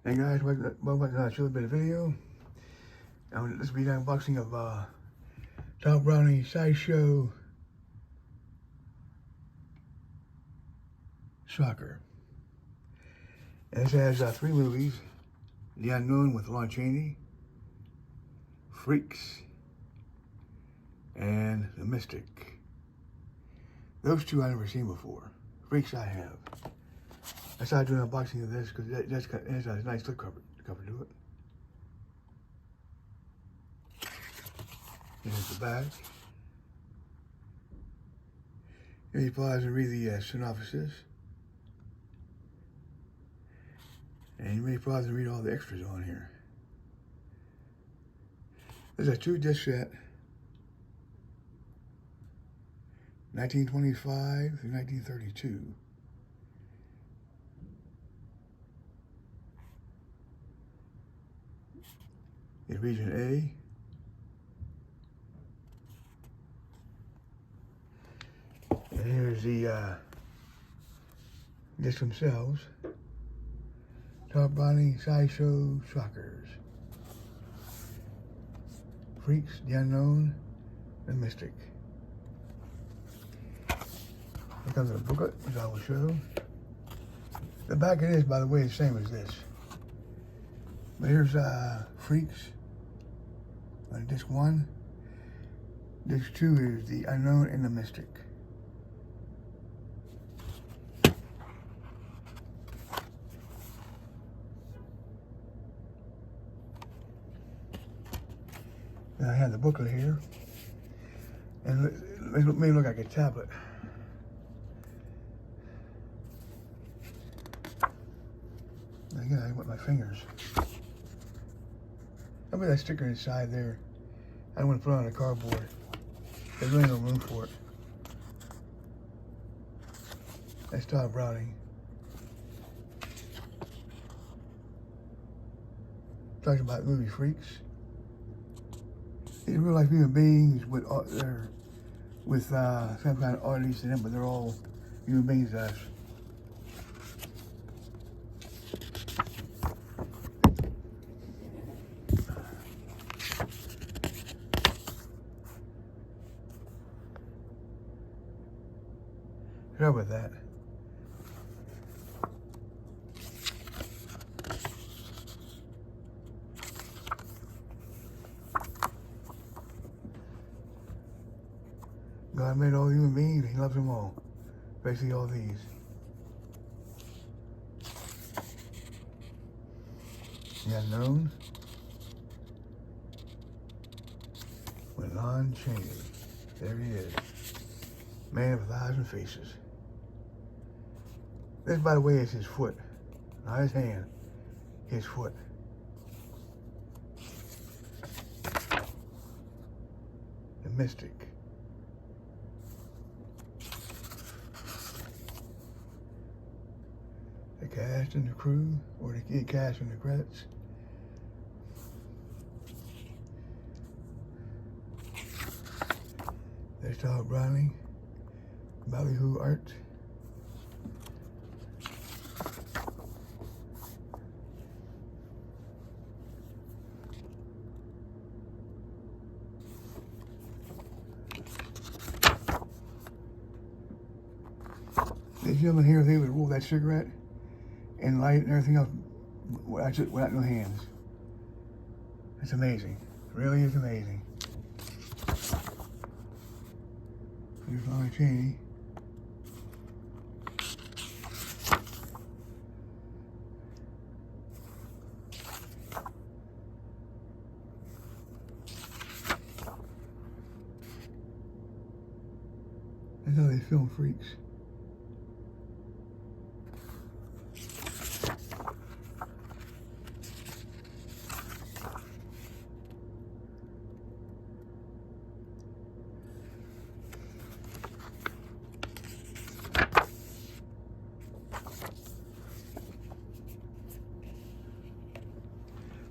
Hey guys, welcome back to another short bit of video. This will be an unboxing of Top Brownie Sideshow Soccer. And this has 3 movies: The Unknown with Lon Chaney, Freaks, and The Mystic. Those two I've never seen before. Freaks I have. I started doing an unboxing of this because it has a nice slip cover to it. Here's the back. Here you pause and read the synopsis. And you may pause and read all the extras on here. There's a 2-disc set, 1925 through 1932. In Region A. And here's the discs themselves. Top Brownie Sideshow Shockers. Freaks, The Unknown, and Mystic. Here comes a booklet, which I will show. The back of it is, by the way, the same as this. But here's Freaks on disc 1. Disc 2 is The Unknown and the Mystic. Now I have the booklet here, and it may look like a tablet. Again, I wet my fingers. I'll put that sticker inside there. I don't want to put it on the cardboard. There's really no room for it. That's Top Brownie. Talking about the movie Freaks. These are real life human beings with some kind of oddities to them, but they're all human beings to us. Sorry about that. God made all human beings, He loves them all. Basically all these. The Unknown with Lon Chaney. There he is. Man of 1,000 faces. This, by the way, is his foot. Not his hand. His foot. The Mystic. The cast and the crew, or the cast and the credits. There's Top Brownie, Ballyhoo Art. This gentleman here, they would roll that cigarette and light it and everything else without no hands. It's amazing. It really is amazing. Here's Lon Chaney. That's how they film Freaks.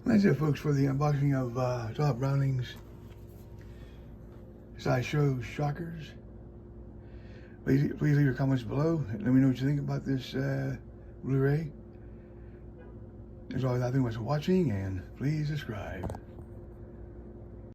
That's it, folks, for the unboxing of Top Browning's Sideshow Shockers. Please leave your comments below. Let me know what you think about this Blu-ray. As always, I thank you for watching, and please subscribe.